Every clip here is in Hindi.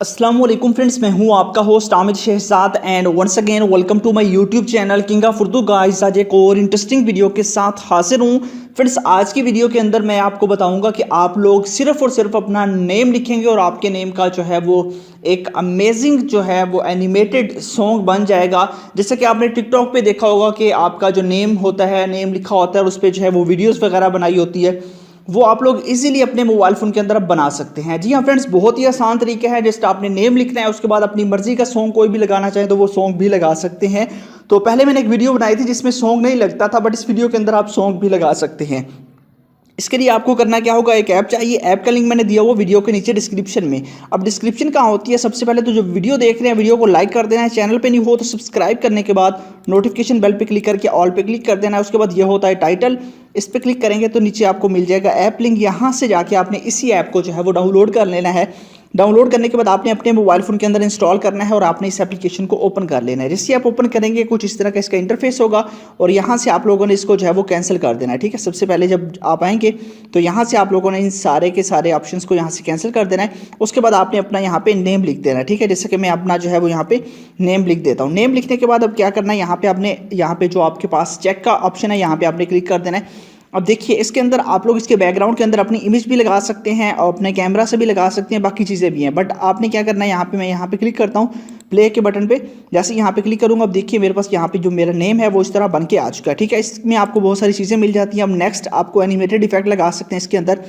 अस्सलाम वालेकुम फ्रेंड्स, मैं हूं आपका host Aamir Shahzad and once again welcome to my YouTube channel king of Urdu guys. आज एक और इंटरेस्टिंग वीडियो के साथ हाजिर हूं फ्रेंड्स। आज की वीडियो के अंदर मैं आपको बताऊंगा कि आप लोग सिर्फ और सिर्फ अपना नेम लिखेंगे और आपके नेम का जो है वो एक अमेजिंग जो है वो एनिमेटेड सॉन्ग बन जाएगा। जैसे कि आपने टिकटॉक पे देखा होगा कि आपका जो नेम होता है, नेम लिखा होता है और उस पर जो है वो वीडियोज़ वगैरह बनाई होती है, वो आप लोग इजीली अपने मोबाइल फ़ोन के अंदर बना सकते हैं। जी हाँ फ्रेंड्स, बहुत ही आसान तरीका है। जस्ट आपने नेम लिखना है, उसके बाद अपनी मर्जी का सॉन्ग कोई भी लगाना चाहे तो वो सॉन्ग भी लगा सकते हैं। तो पहले मैंने एक वीडियो बनाई थी जिसमें सॉन्ग नहीं लगता था, बट इस वीडियो के अंदर आप सॉन्ग भी लगा सकते हैं। इसके लिए आपको करना क्या होगा, एक ऐप चाहिए। ऐप का लिंक मैंने दिया हुआ वीडियो के नीचे डिस्क्रिप्शन में। अब डिस्क्रिप्शन कहाँ होती है, सबसे पहले तो जो वीडियो देख रहे हैं वीडियो को लाइक कर देना है। चैनल पे नहीं हो तो सब्सक्राइब करने के बाद नोटिफिकेशन बेल पे क्लिक करके ऑल पे क्लिक कर देना है। उसके बाद ये होता है टाइटल, इस पर क्लिक करेंगे तो नीचे आपको मिल जाएगा ऐप लिंक। यहाँ से जाके आपने इसी ऐप को जो है वो डाउनलोड कर लेना है। डाउनलोड करने के बाद आपने अपने मोबाइल फ़ोन के अंदर इंस्टॉल करना है और आपने इस एप्लीकेशन को ओपन कर लेना है। जैसे आप ओपन करेंगे कुछ इस तरह का इसका इंटरफेस होगा और यहाँ से आप लोगों ने इसको जो है वो कैंसिल कर देना है। ठीक है, सबसे पहले जब आप आएंगे तो यहाँ से आप लोगों ने इन सारे के सारे ऑप्शंस को यहाँ से कैंसिल कर देना है। उसके बाद आपने अपना यहाँ पे नेम लिख देना है। ठीक है, जैसे कि मैं अपना जो है वो यहाँ पे नेम लिख देता हूँ। नेम लिखने के बाद अब क्या करना है, यहाँ पे आपने यहाँ पे जो आपके पास चेक का ऑप्शन है यहाँ पे आपने क्लिक कर देना है। अब देखिए इसके अंदर आप लोग इसके बैकग्राउंड के अंदर अपनी इमेज भी लगा सकते हैं और अपने कैमरा से भी लगा सकते हैं, बाकी चीज़ें भी हैं। बट आपने क्या करना है, यहाँ पे मैं यहाँ पे क्लिक करता हूँ प्ले के बटन पे। जैसे यहाँ पे क्लिक करूँगा, अब देखिए मेरे पास यहाँ पे जो मेरा नेम है वो इस तरह बन के आ चुका है। ठीक है, इसमें आपको बहुत सारी चीज़ें मिल जाती हैं। अब नेक्स्ट आपको एनिमेटेड इफेक्ट लगा सकते हैं इसके अंदर,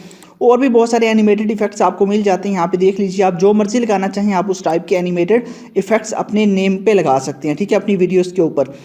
और भी बहुत सारे एनिमेटेड इफेक्ट्स आपको मिल जाते हैं। यहाँ पे देख लीजिए, आप जो मर्जी लगाना चाहें आप उस टाइप के एनिमेटेड इफेक्ट्स अपने नेम पे लगा सकते हैं। ठीक है, अपनी वीडियोज़ के ऊपर।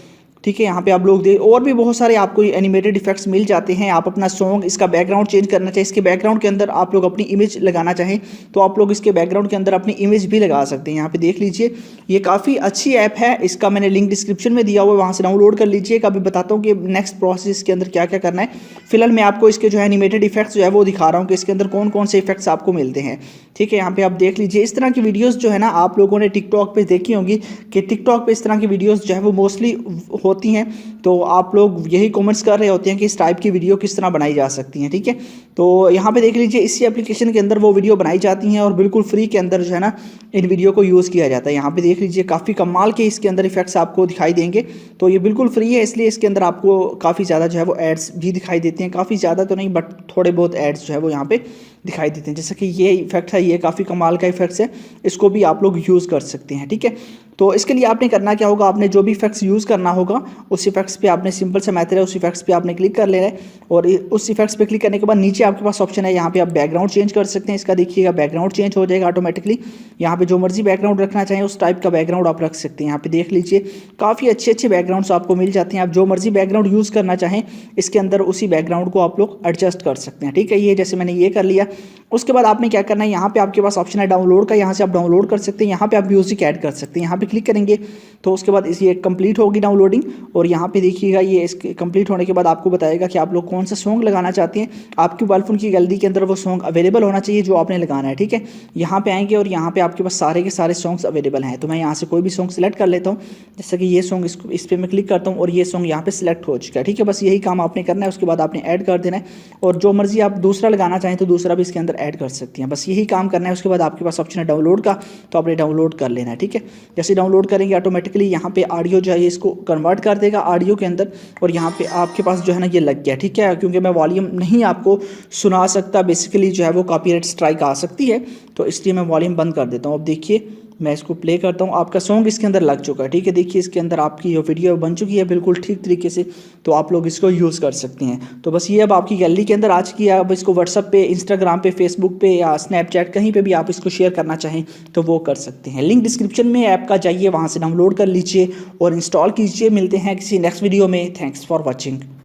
ठीक है, यहाँ पे आप लोग और भी बहुत सारे आपको एनिमेटेड इफेक्ट्स मिल जाते हैं। आप अपना सॉन्ग, इसका बैकग्राउंड चेंज करना चाहें, इसके बैकग्राउंड के अंदर आप लोग अपनी इमेज लगाना चाहें तो आप लोग इसके बैकग्राउंड के अंदर अपनी इमेज भी लगा सकते हैं। यहाँ पे देख लीजिए, ये काफ़ी अच्छी ऐप है। इसका मैंने लिंक डिस्क्रिप्शन में दिया हुआ है, वहाँ से डाउनलोड कर लीजिए। अभी बताता हूँ कि नेक्स्ट प्रोसेस के अंदर क्या क्या करना है। फिलहाल मैं आपको इसके जो है एनिमेटेड इफेक्ट्स जो है वो दिखा रहा हूँ कि इसके अंदर कौन कौन से इफेक्ट्स आपको मिलते हैं। ठीक है, यहाँ पे आप देख लीजिए, इस तरह की वीडियोस जो है ना आप लोगों ने टिकटॉक पे देखी होंगी कि टिकटॉक पे इस तरह की वीडियोस जो है वो मोस्टली होती हैं। तो आप लोग यही कमेंट्स कर रहे होते हैं कि इस टाइप की वीडियो किस तरह बनाई जा सकती हैं। ठीक है, तो यहाँ पे देख लीजिए, इसी एप्लीकेशन के अंदर वो वीडियो बनाई जाती हैं और बिल्कुल फ्री के अंदर जो है ना इन वीडियो को यूज़ किया जाता है। यहाँ पे देख लीजिए, काफ़ी कमाल के इसके अंदर इफेक्ट्स आपको दिखाई देंगे। तो ये बिल्कुल फ्री है, इसलिए इसके अंदर आपको काफ़ी ज़्यादा जो है वो एड्स भी दिखाई देते हैं। काफ़ी ज़्यादा तो नहीं, बट थोड़े बहुत एड्स जो है वो यहाँ पे दिखाई देते हैं। जैसे कि ये इफेक्ट है, ये काफ़ी कमाल का इफेक्ट्स है, इसको भी आप लोग यूज़ कर सकते हैं। ठीक है, तो इसके लिए आपने करना क्या होगा, आपने जो भी इफेक्ट्स यूज़ करना होगा उस इफेक्ट्स पे आपने सिंपल सा मेथड है, उस इफेक्ट्स पे आपने क्लिक कर लेना है। और उस इफेक्ट्स पे क्लिक करने के बाद नीचे आपके पास ऑप्शन है, यहाँ पे आप बैकग्राउंड चेंज कर सकते हैं। इसका देखिएगा बैकग्राउंड चेंज हो जाएगा ऑटोमेटिकली। यहाँ पे जो मर्जी बैकग्राउंड रखना चाहें उस टाइप का बैकग्राउंड आप रख सकते हैं। यहाँ पे देख लीजिए, काफ़ी अच्छे अच्छे बैकग्राउंड्स आपको मिल जाते हैं। आप जो मर्जी बैकग्राउंड यूज़ करना चाहें इसके अंदर उसी बैकग्राउंड को आप लोग एडजस्ट कर सकते हैं। ठीक है, ये जैसे मैंने ये कर लिया। उसके बाद आपने क्या करना है, यहाँ पे आपके पास ऑप्शन है डाउनलोड का, यहाँ से आप डाउनलोड कर सकते हैं। यहाँ पे आप म्यूजिक ऐड कर सकते हैं। यहाँ पे क्लिक करेंगे तो उसके बाद ये कंप्लीट होगी डाउनलोडिंग। और यहाँ पे देखिएगा, ये इसके कंप्लीट होने के बाद आपको बताएगा कि आप लोग कौन सा सॉन्ग लगाना चाहते हैं। आपके मोबाइल फोन की गैलरी के अंदर वो सॉन्ग अवेलेबल होना चाहिए जो आपने लगाना है। ठीक है, यहाँ पे आएंगे और यहाँ पे आपके पास सारे के सारे सॉन्ग्स अवेलेबल हैं। तो मैं यहाँ से कोई भी सॉन्ग सेलेक्ट कर लेता हूँ। जैसे कि ये सॉन्ग, इस पर मैं क्लिक करता हूँ और ये सॉन्ग यहाँ पे सिलेक्ट हो चुका है। ठीक है, बस यही काम आपने करना है। उसके बाद आपने ऐड कर देना है और जो मर्जी आप दूसरा लगाना चाहें तो दूसरा भी इसके अंदर ऐड कर सकती हैं। बस यही काम करना है। उसके बाद आपके पास ऑप्शन है डाउनलोड का, तो आपने डाउनलोड कर लेना है। ठीक है, जैसे डाउनलोड करेंगे ऑटोमेटिकली यहाँ पे ऑडियो जो है इसको कन्वर्ट कर देगा ऑडियो के अंदर, और यहाँ पे आपके पास जो है ना ये लग गया। ठीक है, क्योंकि मैं वॉल्यूम नहीं आपको सुना सकता, बेसिकली जो है वो कॉपीराइट स्ट्राइक आ सकती है, तो इसलिए मैं वॉल्यूम बंद कर देता हूँ। अब देखिए मैं इसको प्ले करता हूँ, आपका सॉन्ग इसके अंदर लग चुका है। ठीक है, देखिए इसके अंदर आपकी जो वीडियो बन चुकी है बिल्कुल ठीक तरीके से, तो आप लोग इसको यूज़ कर सकते हैं। तो बस ये अब आपकी गैलरी के अंदर आ चुकी है। अब इसको व्हाट्सअप पे, इंस्टाग्राम पे, फेसबुक पे या स्नैपचैट कहीं पे भी आप इसको शेयर करना चाहें तो वो कर सकते हैं। लिंक डिस्क्रिप्शन में ऐप का जाइए, वहाँ से डाउनलोड कर लीजिए और इंस्टॉल कीजिए। मिलते हैं किसी नेक्स्ट वीडियो में। Thanks for watching.